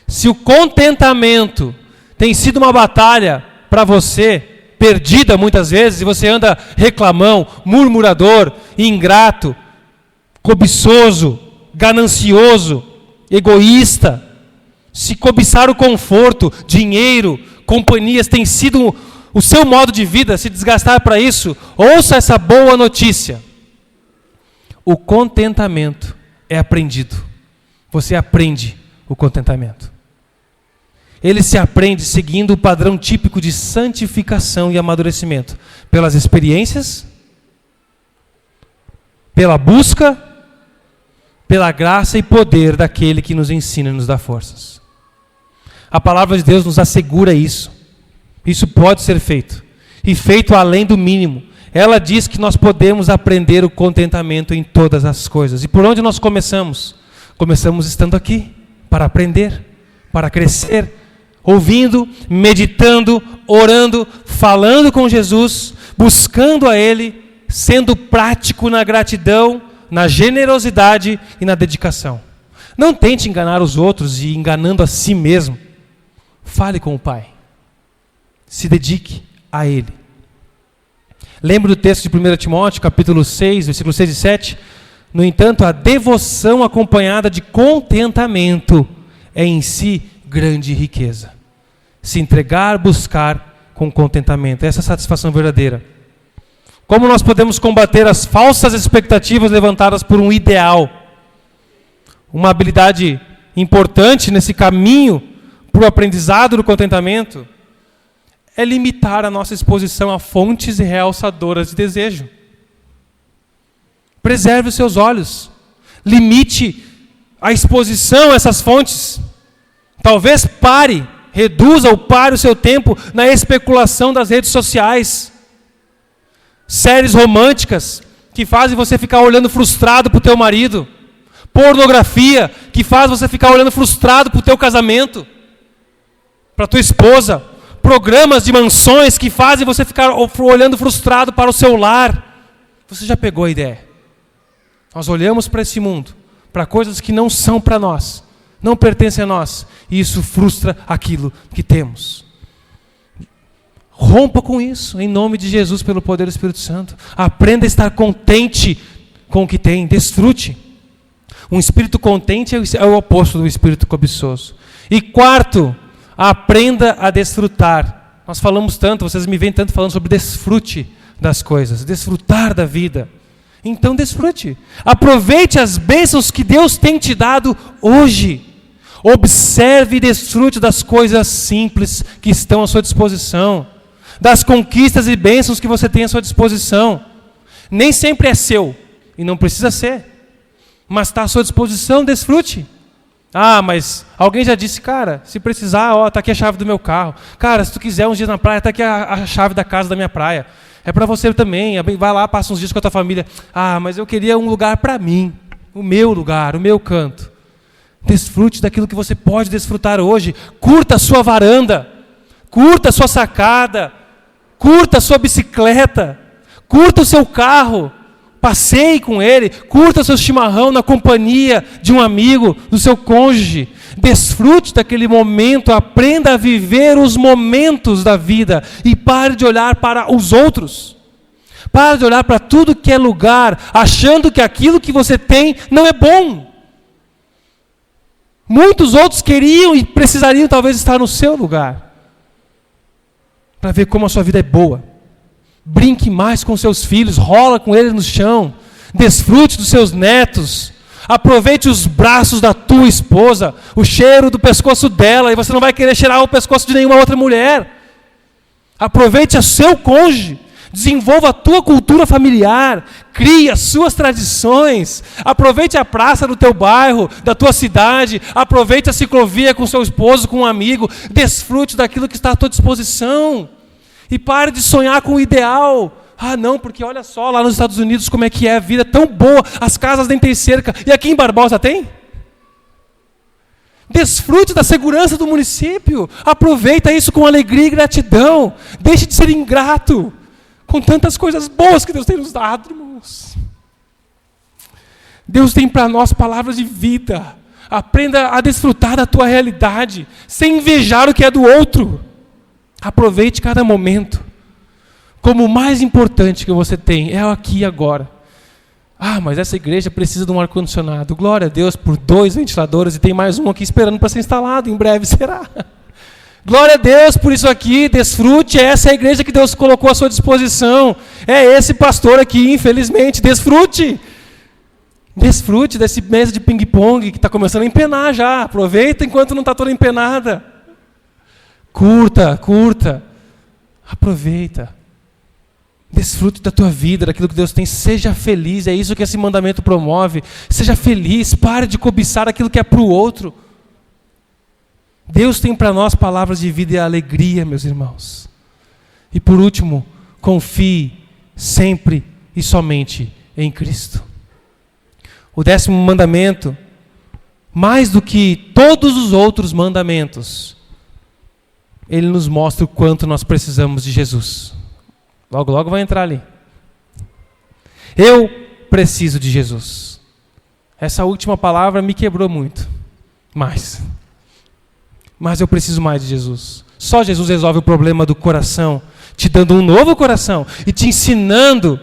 [SPEAKER 1] Se o contentamento tem sido uma batalha para você, perdida muitas vezes, e você anda reclamão, murmurador, ingrato, cobiçoso, ganancioso, egoísta, se cobiçar o conforto, dinheiro, companhias tem sido o seu modo de vida, se desgastar para isso, ouça essa boa notícia. O contentamento é aprendido. Você aprende o contentamento. Ele se aprende seguindo o padrão típico de santificação e amadurecimento. Pelas experiências, pela busca, pela graça e poder daquele que nos ensina e nos dá forças. A palavra de Deus nos assegura isso. Isso pode ser feito. E feito além do mínimo. Ela diz que nós podemos aprender o contentamento em todas as coisas. E por onde nós começamos? Começamos estando aqui, para aprender, para crescer, ouvindo, meditando, orando, falando com Jesus, buscando a Ele, sendo prático na gratidão, na generosidade e na dedicação. Não tente enganar os outros e enganando a si mesmo. Fale com o Pai. Se dedique a Ele. Lembra do texto de 1 Timóteo, capítulo 6, versículos 6 e 7? No entanto, a devoção acompanhada de contentamento é em si grande riqueza. Se entregar, buscar com contentamento. Essa é a satisfação verdadeira. Como nós podemos combater as falsas expectativas levantadas por um ideal? Uma habilidade importante nesse caminho para o aprendizado do contentamento é limitar a nossa exposição a fontes realçadoras de desejo. Preserve os seus olhos. Limite a exposição a essas fontes. Talvez reduza ou pare o seu tempo na especulação das redes sociais. Séries românticas que fazem você ficar olhando frustrado para o teu marido. Pornografia que faz você ficar olhando frustrado para o teu casamento. Para a tua esposa. Programas de mansões que fazem você ficar olhando frustrado para o seu lar. Você já pegou a ideia? Nós olhamos para esse mundo, para coisas que não são para nós. Não pertence a nós, e isso frustra aquilo que temos. Rompa com isso, em nome de Jesus, pelo poder do Espírito Santo. Aprenda a estar contente com o que tem, desfrute. Um espírito contente é o oposto do espírito cobiçoso. E quarto, aprenda a desfrutar. Nós falamos tanto, vocês me veem tanto falando sobre desfrute das coisas, desfrutar da vida. Então desfrute. Aproveite as bênçãos que Deus tem te dado hoje. Observe e desfrute das coisas simples que estão à sua disposição. Das conquistas e bênçãos que você tem à sua disposição. Nem sempre é seu, e não precisa ser. Mas está à sua disposição, desfrute. Ah, mas alguém já disse, cara, se precisar, está aqui a chave do meu carro. Cara, se tu quiser uns dias na praia, está aqui a chave da casa da minha praia. É para você também, vai lá, passa uns dias com a tua família. Ah, mas eu queria um lugar para mim, o meu lugar, o meu canto. Desfrute daquilo que você pode desfrutar hoje. Curta a sua varanda, curta a sua sacada, Curta a sua bicicleta, curta o seu carro, passeie com ele, curta o seu chimarrão na companhia de um amigo, do seu cônjuge. Desfrute daquele momento, aprenda a viver os momentos da vida e pare de olhar para os outros. Pare de olhar para tudo que é lugar, achando que aquilo que você tem não é bom. Muitos outros queriam e precisariam talvez estar no seu lugar, para ver como a sua vida é boa. Brinque mais com seus filhos, rola com eles no chão, desfrute dos seus netos, aproveite os braços da tua esposa, o cheiro do pescoço dela, e você não vai querer cheirar o pescoço de nenhuma outra mulher. Aproveite o seu cônjuge, desenvolva a tua cultura familiar, crie as suas tradições, aproveite a praça do teu bairro, da tua cidade, aproveite a ciclovia com seu esposo, com um amigo, desfrute daquilo que está à tua disposição. E pare de sonhar com o ideal. Ah, não, porque olha só, lá nos Estados Unidos como é que é a vida, tão boa, as casas nem tem cerca. E aqui em Barbosa tem? Desfrute da segurança do município. Aproveita isso com alegria e gratidão. Deixe de ser ingrato com tantas coisas boas que Deus tem nos dado, irmãos. Deus tem para nós palavras de vida. Aprenda a desfrutar da tua realidade, sem invejar o que é do outro. Aproveite cada momento. Como o mais importante que você tem é aqui e agora. Ah, mas essa igreja precisa de um ar-condicionado. Glória a Deus por 2 ventiladores e tem mais um aqui esperando para ser instalado. Em breve será. Glória a Deus por isso aqui. Desfrute. Essa é a igreja que Deus colocou à sua disposição. É esse pastor aqui, infelizmente. Desfrute. Desfrute desse mesa de ping-pong que está começando a empenar já. Aproveita enquanto não está toda empenada. Curta. Aproveita. Desfrute da tua vida, daquilo que Deus tem. Seja feliz, é isso que esse mandamento promove. Seja feliz, pare de cobiçar aquilo que é para o outro. Deus tem para nós palavras de vida e alegria, meus irmãos. E por último, confie sempre e somente em Cristo. O 10º mandamento, mais do que todos os outros mandamentos, ele nos mostra o quanto nós precisamos de Jesus. Logo, logo vai entrar ali. Eu preciso de Jesus. Essa última palavra me quebrou muito. Mas eu preciso mais de Jesus. Só Jesus resolve o problema do coração, te dando um novo coração e te ensinando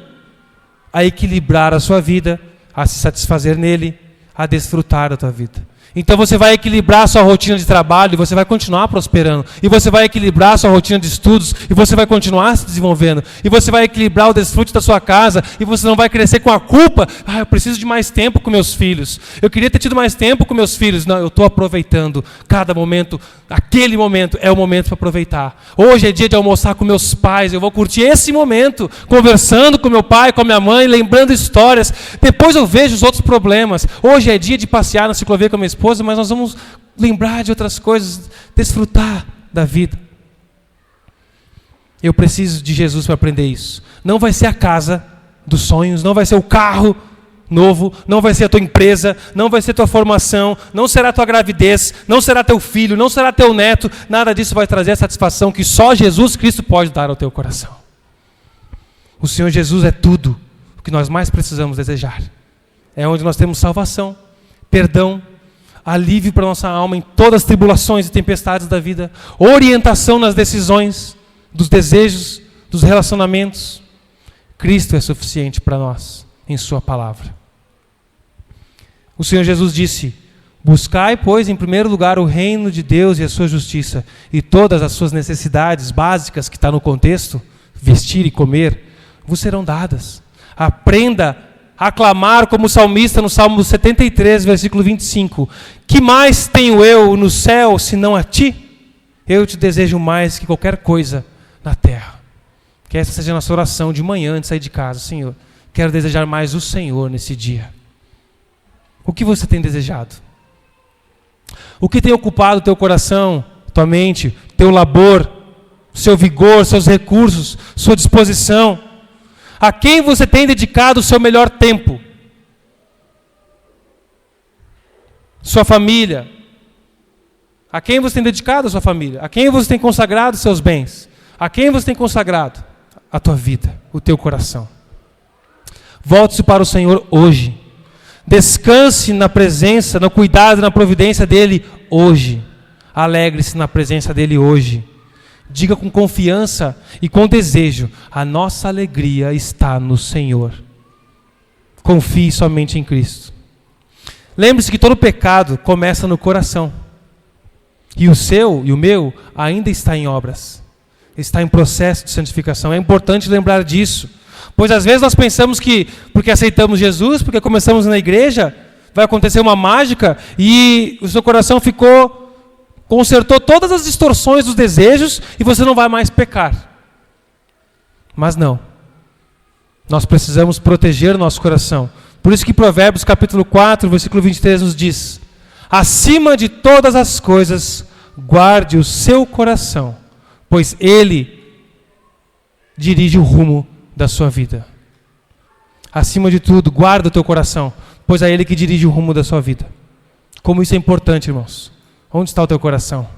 [SPEAKER 1] a equilibrar a sua vida, a se satisfazer nele, a desfrutar da tua vida. Então você vai equilibrar a sua rotina de trabalho e você vai continuar prosperando. E você vai equilibrar a sua rotina de estudos e você vai continuar se desenvolvendo. E você vai equilibrar o desfrute da sua casa e você não vai crescer com a culpa. Ah, eu preciso de mais tempo com meus filhos. Eu queria ter tido mais tempo com meus filhos. Não, eu estou aproveitando cada momento. Aquele momento é o momento para aproveitar. Hoje é dia de almoçar com meus pais. Eu vou curtir esse momento, conversando com meu pai, com a minha mãe, lembrando histórias. Depois eu vejo os outros problemas. Hoje é dia de passear na ciclovia com a minha esposa, mas nós vamos lembrar de outras coisas, desfrutar da vida. Eu preciso de Jesus para aprender isso. Não vai ser a casa dos sonhos, não vai ser o carro novo, não vai ser a tua empresa, não vai ser a tua formação, não será a tua gravidez, não será teu filho, não será teu neto, nada disso vai trazer a satisfação que só Jesus Cristo pode dar ao teu coração. O Senhor Jesus é tudo o que nós mais precisamos desejar. É onde nós temos salvação, perdão, alívio para a nossa alma em todas as tribulações e tempestades da vida, orientação nas decisões, dos desejos, dos relacionamentos. Cristo é suficiente para nós em sua palavra. O Senhor Jesus disse: buscai, pois, em primeiro lugar o reino de Deus e a sua justiça, e todas as suas necessidades básicas, que está no contexto, vestir e comer, vos serão dadas. Aprenda a clamar como salmista no Salmo 73, versículo 25. Que mais tenho eu no céu, senão a ti? Eu te desejo mais que qualquer coisa na terra. Que essa seja a nossa oração de manhã, antes de sair de casa. Senhor, quero desejar mais o Senhor nesse dia. O que você tem desejado? O que tem ocupado o teu coração, tua mente, teu labor, seu vigor, seus recursos, sua disposição? A quem você tem dedicado o seu melhor tempo? Sua família. A quem você tem dedicado a sua família? A quem você tem consagrado seus bens? A quem você tem consagrado a tua vida, o teu coração? Volte-se para o Senhor hoje. Descanse na presença, no cuidado, na providência dEle hoje. Alegre-se na presença dEle hoje. Diga com confiança e com desejo: a nossa alegria está no Senhor. Confie somente em Cristo. Lembre-se que todo pecado começa no coração. E o seu e o meu ainda está em obras. Está em processo de santificação. É importante lembrar disso. Pois às vezes nós pensamos que porque aceitamos Jesus, porque começamos na igreja, vai acontecer uma mágica e o seu coração consertou todas as distorções dos desejos e você não vai mais pecar. Mas não. Nós precisamos proteger o nosso coração. Por isso que Provérbios capítulo 4, versículo 23 nos diz: acima de todas as coisas, guarde o seu coração, pois ele dirige o rumo da sua vida. Acima de tudo, guarda o teu coração, pois é ele que dirige o rumo da sua vida. Como isso é importante, irmãos. Onde está o teu coração?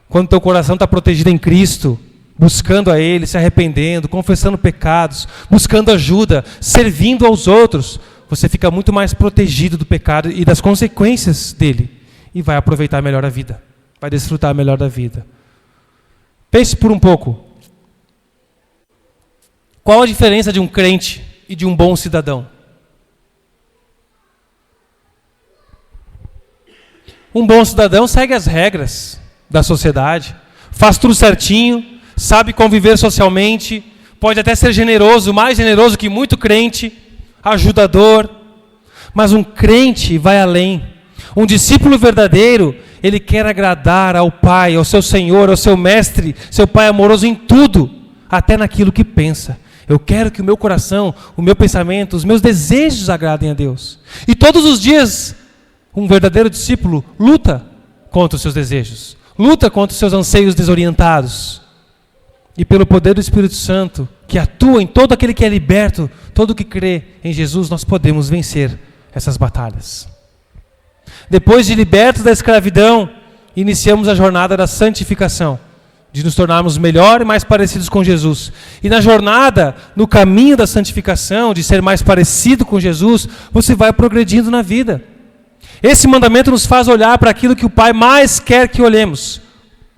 [SPEAKER 1] Quando o teu coração está protegido em Cristo, buscando a Ele, se arrependendo, confessando pecados, buscando ajuda, servindo aos outros, você fica muito mais protegido do pecado e das consequências dele. E vai aproveitar melhor a vida. Vai desfrutar melhor da vida. Pense por um pouco. Qual a diferença de um crente e de um bom cidadão? Um bom cidadão segue as regras da sociedade, faz tudo certinho, sabe conviver socialmente, pode até ser generoso, mais generoso que muito crente, ajudador. Mas um crente vai além. Um discípulo verdadeiro, ele quer agradar ao Pai, ao seu Senhor, ao seu Mestre, seu Pai amoroso em tudo, até naquilo que pensa. Eu quero que o meu coração, o meu pensamento, os meus desejos agradem a Deus. E todos os dias, um verdadeiro discípulo luta contra os seus desejos, luta contra os seus anseios desorientados. E pelo poder do Espírito Santo, que atua em todo aquele que é liberto, todo que crê em Jesus, nós podemos vencer essas batalhas. Depois de libertos da escravidão, iniciamos a jornada da santificação, de nos tornarmos melhor e mais parecidos com Jesus. E na jornada, no caminho da santificação, de ser mais parecido com Jesus, você vai progredindo na vida. Esse mandamento nos faz olhar para aquilo que o Pai mais quer que olhemos,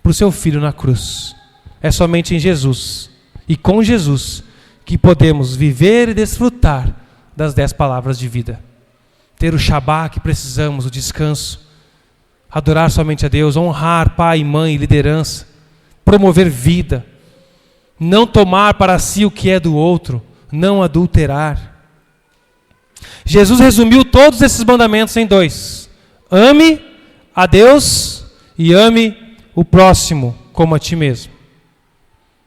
[SPEAKER 1] para o seu Filho na cruz. É somente em Jesus e com Jesus que podemos viver e desfrutar das 10 palavras de vida. Ter o Shabá que precisamos, o descanso. Adorar somente a Deus, honrar pai, mãe e liderança. Promover vida. Não tomar para si o que é do outro. Não adulterar. Jesus resumiu todos esses mandamentos em 2. Ame a Deus e ame o próximo como a ti mesmo.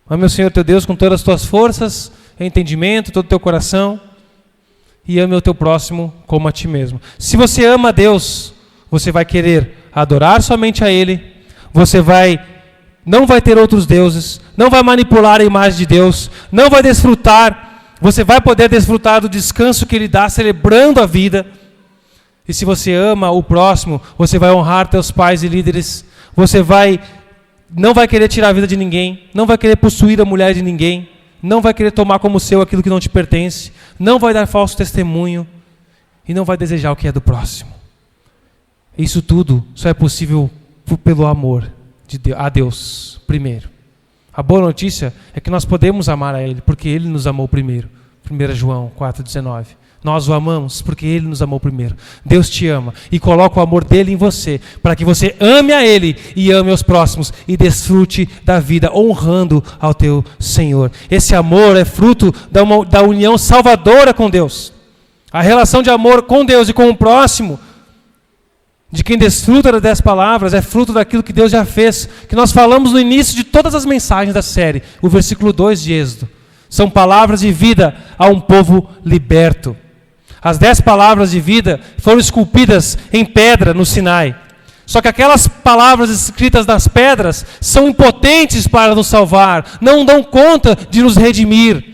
[SPEAKER 1] Ame o Senhor teu Deus com todas as tuas forças, entendimento, todo o teu coração. E ame o teu próximo como a ti mesmo. Se você ama a Deus, você vai querer adorar somente a Ele. Você não vai ter outros deuses. Não vai manipular a imagem de Deus. Não vai desfrutar. Você vai poder desfrutar do descanso que Ele dá, celebrando a vida. E se você ama o próximo, você vai honrar teus pais e líderes. Você não vai querer tirar a vida de ninguém. Não vai querer possuir a mulher de ninguém. Não vai querer tomar como seu aquilo que não te pertence. Não vai dar falso testemunho. E não vai desejar o que é do próximo. Isso tudo só é possível pelo amor a Deus primeiro. A boa notícia é que nós podemos amar a Ele, porque Ele nos amou primeiro. 1 João 4,19. Nós o amamos porque Ele nos amou primeiro. Deus te ama e coloca o amor dEle em você, para que você ame a Ele e ame aos próximos e desfrute da vida, honrando ao teu Senhor. Esse amor é fruto da união salvadora com Deus. A relação de amor com Deus e com o próximo, de quem desfruta das 10 palavras, é fruto daquilo que Deus já fez, que nós falamos no início de todas as mensagens da série, o versículo 2 de Êxodo. São palavras de vida a um povo liberto. As 10 palavras de vida foram esculpidas em pedra no Sinai. Só que aquelas palavras escritas nas pedras são impotentes para nos salvar, não dão conta de nos redimir.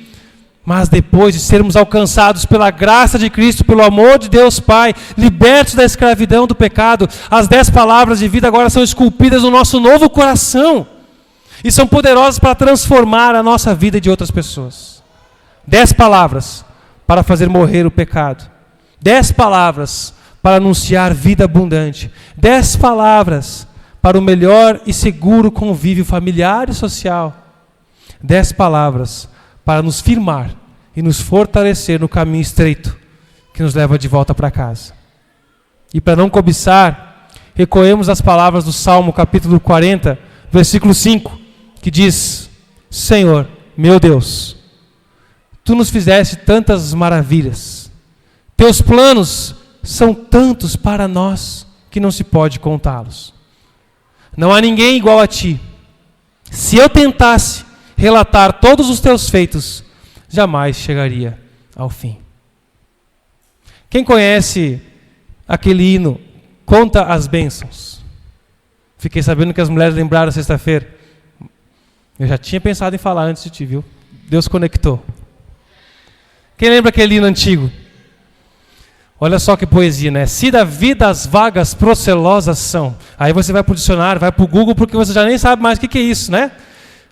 [SPEAKER 1] Mas depois de sermos alcançados pela graça de Cristo, pelo amor de Deus Pai, libertos da escravidão do pecado, as 10 palavras de vida agora são esculpidas no nosso novo coração. e são poderosas para transformar a nossa vida e de outras pessoas. 10 palavras para fazer morrer o pecado. 10 palavras para anunciar vida abundante. 10 palavras para o melhor e seguro convívio familiar e social. 10 palavras para nos firmar e nos fortalecer no caminho estreito que nos leva de volta para casa. E para não cobiçar, recorremos às palavras do Salmo capítulo 40, versículo 5, que diz: Senhor, meu Deus, Tu nos fizeste tantas maravilhas. Teus planos são tantos para nós que não se pode contá-los. Não há ninguém igual a Ti. Se eu tentasse relatar todos os Teus feitos, jamais chegaria ao fim. Quem conhece aquele hino, Conta as Bênçãos? Fiquei sabendo que as mulheres lembraram sexta-feira. Eu já tinha pensado em falar antes de ti, viu? Deus conectou. Quem lembra aquele hino antigo? Olha só que poesia, né? Se da vida as vagas procelosas são. Aí você vai para o dicionário, vai para o Google, porque você já nem sabe mais o que é isso, né?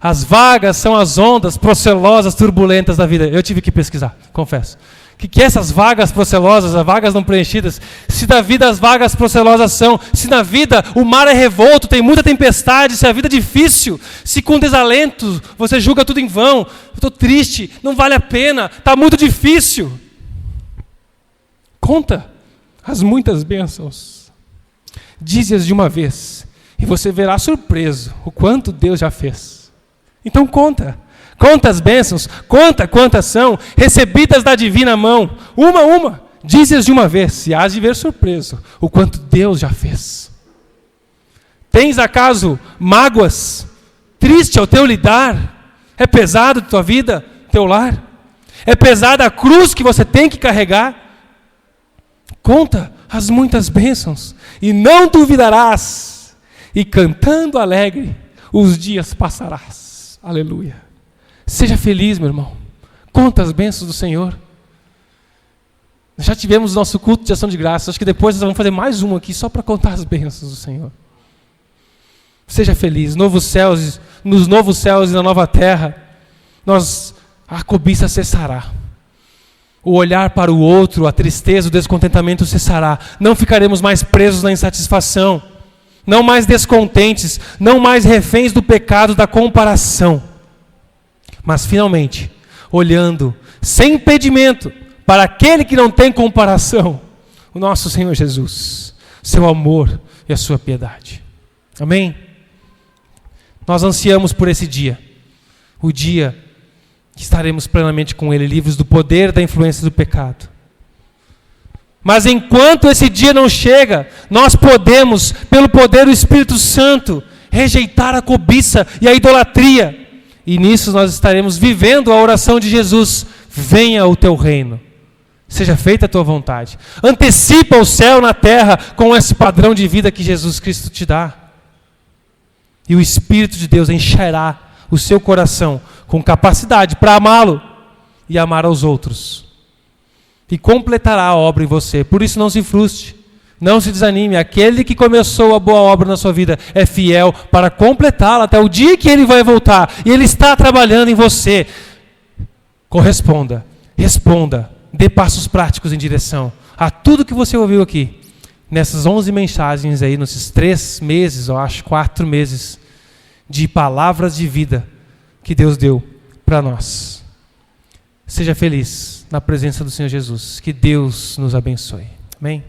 [SPEAKER 1] As vagas são as ondas procelosas, turbulentas da vida. Eu tive que pesquisar, confesso. O que é essas vagas procelosas, as vagas não preenchidas? Se da vida as vagas procelosas são, se na vida o mar é revolto, tem muita tempestade, se a vida é difícil, se com desalento você julga tudo em vão, eu estou triste, não vale a pena, está muito difícil. Conta as muitas bênçãos. Dize-as de uma vez, e você verá surpreso o quanto Deus já fez. Então conta. Conta as bênçãos, conta quantas são, recebidas da divina mão, uma, dize-as de uma vez, e hás de ver surpreso o quanto Deus já fez. Tens acaso mágoas? Triste é o teu lidar? É pesado a tua vida, teu lar? É pesada a cruz que você tem que carregar? Conta as muitas bênçãos, e não duvidarás, e cantando alegre, os dias passarás. Aleluia. Seja feliz, meu irmão. Conta as bênçãos do Senhor. Já tivemos o nosso culto de ação de graças. Acho que depois nós vamos fazer mais um aqui só para contar as bênçãos do Senhor. Seja feliz. Nos novos céus e na nova terra, a cobiça cessará. O olhar para o outro, a tristeza, o descontentamento cessará. Não ficaremos mais presos na insatisfação. Não mais descontentes. Não mais reféns do pecado, da comparação. Mas finalmente, olhando sem impedimento para aquele que não tem comparação, o nosso Senhor Jesus, seu amor e a sua piedade. Amém? Nós ansiamos por esse dia, o dia que estaremos plenamente com Ele, livres do poder da influência do pecado. Mas enquanto esse dia não chega, nós podemos, pelo poder do Espírito Santo, rejeitar a cobiça e a idolatria. E nisso nós estaremos vivendo a oração de Jesus: venha o teu reino, seja feita a tua vontade. Antecipa o céu na terra com esse padrão de vida que Jesus Cristo te dá. E o Espírito de Deus encherá o seu coração com capacidade para amá-lo e amar aos outros. E completará a obra em você. Por isso não se frustre. Não se desanime, aquele que começou a boa obra na sua vida é fiel para completá-la até o dia que Ele vai voltar. E Ele está trabalhando em você. Corresponda, responda, dê passos práticos em direção a tudo que você ouviu aqui. Nessas 11 mensagens aí, nesses 3 meses, eu acho, 4 meses, de palavras de vida que Deus deu para nós. Seja feliz na presença do Senhor Jesus. Que Deus nos abençoe. Amém?